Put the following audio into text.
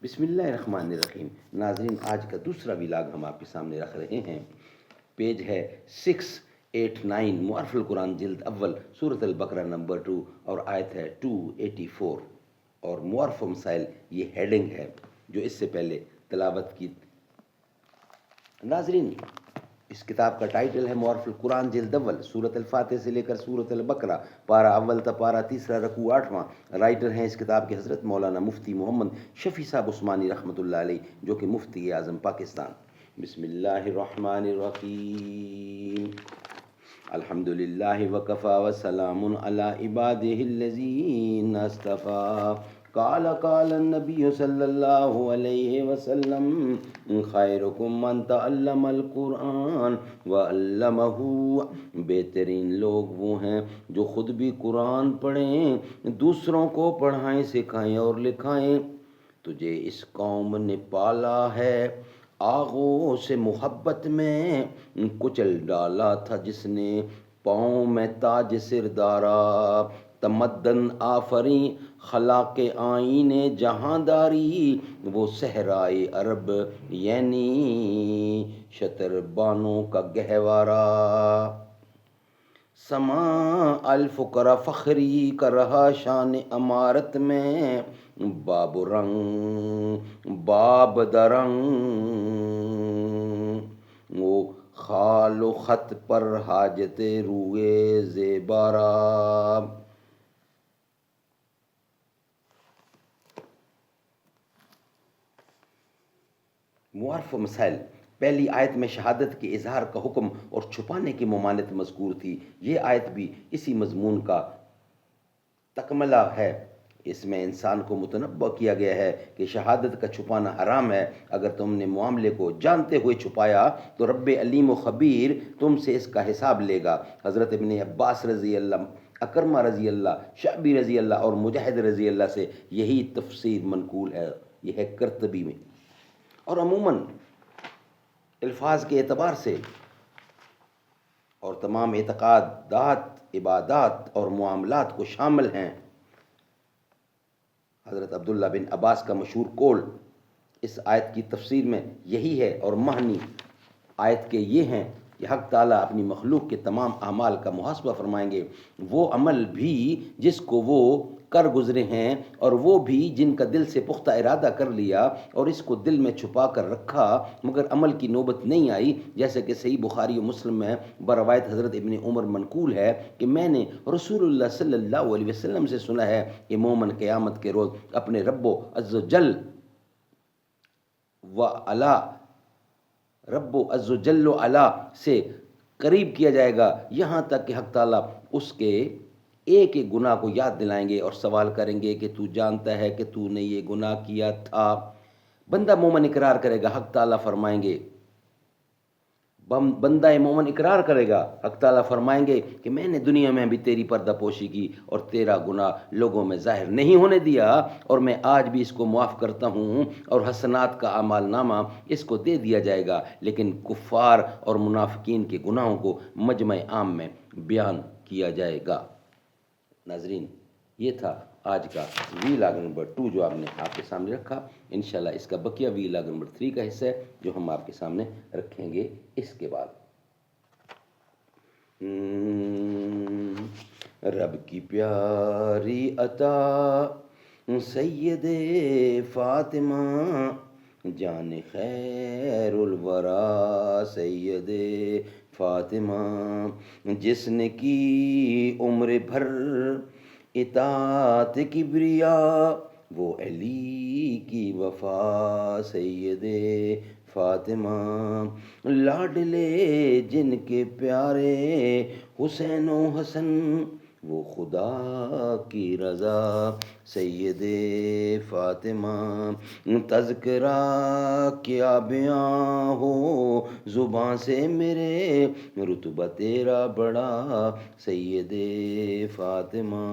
بسم اللہ الرحمن الرحیم۔ ناظرین، آج کا دوسرا ویلاگ ہم آپ کے سامنے رکھ رہے ہیں۔ پیج ہے 689، معرف القرآن جلد اول، سورۃ البقرہ نمبر 2 اور آیت ہے 284، اور معرف و مسائل یہ ہیڈنگ ہے جو اس سے پہلے تلاوت کی۔ ناظرین، اس کتاب کا ٹائٹل ہے معرف القرآن جلد اول، سورۃ الفاتحہ سے لے کر سورۃ البقرہ، پارہ اول تا پارہ تیسرا، رکوع 8واں۔ رائٹر ہیں اس کتاب کے حضرت مولانا مفتی محمد شفیع صاحب عثمانی رحمۃ اللہ علیہ، جو کہ مفتی اعظم پاکستان۔ بسم اللہ الرحمن الرحیم۔ الحمد للہ وکفی وسلام علی عبادہ الذین اصطفیٰ۔ قال النبی صلی اللہ علیہ وسلم خیرکم من تعلم القرآن وعلمہ۔ بہترین لوگ وہ ہیں جو خود بھی قرآن پڑھیں، دوسروں کو پڑھائیں، سکھائیں اور لکھائیں۔ تجھے اس قوم نے پالا ہے، آغوں سے محبت میں کچل ڈالا تھا جس نے پاؤں میں تاج سر دارا۔ تمدن آفریں خلاق آئین جہاں داری، وہ صحرائے عرب یعنی شتر بانوں کا گہوارہ۔ سما الفقرا فخری کا رہا شان امارت میں، باب رنگ باب درنگ وہ خال و خط پر حاجت روئے زیبارا۔ معرف و مسائل۔ پہلی آیت میں شہادت کے اظہار کا حکم اور چھپانے کی ممانعت مذکور تھی۔ یہ آیت بھی اسی مضمون کا تکملہ ہے۔ اس میں انسان کو متنبہ کیا گیا ہے کہ شہادت کا چھپانا حرام ہے۔ اگر تم نے معاملے کو جانتے ہوئے چھپایا تو رب علیم و خبیر تم سے اس کا حساب لے گا۔ حضرت ابن عباس رضی اللہ، اکرمہ رضی اللہ، شعبی رضی اللہ اور مجاہد رضی اللہ سے یہی تفسیر منقول ہے۔ یہ ہے قرطبی میں۔ اور عموماً الفاظ کے اعتبار سے اور تمام اعتقادات، عبادات اور معاملات کو شامل ہیں۔ حضرت عبداللہ بن عباس کا مشہور قول اس آیت کی تفسیر میں یہی ہے، اور معنی آیت کے یہ ہیں کہ حق تعالیٰ اپنی مخلوق کے تمام اعمال کا محاسبہ فرمائیں گے، وہ عمل بھی جس کو وہ کر گزرے ہیں اور وہ بھی جن کا دل سے پختہ ارادہ کر لیا اور اس کو دل میں چھپا کر رکھا مگر عمل کی نوبت نہیں آئی۔ جیسے کہ صحیح بخاری و مسلم میں بروایت حضرت ابن عمر منقول ہے کہ میں نے رسول اللہ صلی اللہ علیہ وسلم سے سنا ہے کہ مومن قیامت کے روز اپنے رب عز و جل و علا، رب عز و جل و علا سے قریب کیا جائے گا، یہاں تک کہ حق تعالیٰ اس کے ایک ایک گناہ کو یاد دلائیں گے اور سوال کریں گے کہ تو جانتا ہے کہ تو نے یہ گناہ کیا تھا؟ بندہ مومن اقرار کرے گا، حق تعالیٰ فرمائیں گے، بندہ مومن اقرار کرے گا، حق تعالیٰ فرمائیں گے کہ میں نے دنیا میں بھی تیری پردہ پوشی کی اور تیرا گناہ لوگوں میں ظاہر نہیں ہونے دیا، اور میں آج بھی اس کو معاف کرتا ہوں اور حسنات کا اعمال نامہ اس کو دے دیا جائے گا۔ لیکن کفار اور منافقین کے گناہوں کو مجمع عام میں بیان کیا جائے گا۔ ناظرین، یہ تھا آج کا ویلاگ نمبر 2 جو آپ نے آپ کے سامنے رکھا۔ انشاءاللہ اس کا بقیہ ویلاگ نمبر 3 کا حصہ ہے جو ہم آپ کے سامنے رکھیں گے اس کے بعد۔ رب کی پیاری عطا سید فاطمہ، جان خیر الورا سید فاطمہ، جس نے کی عمر بھر اطاعت کبریا، وہ علی کی وفا سید فاطمہ، لاڈلے جن کے پیارے حسین و حسن، وہ خدا کی رضا سید فاطمہ، تذکرہ کیا بیاں ہو زباں سے میرے، رتبہ تیرا بڑا سید فاطمہ۔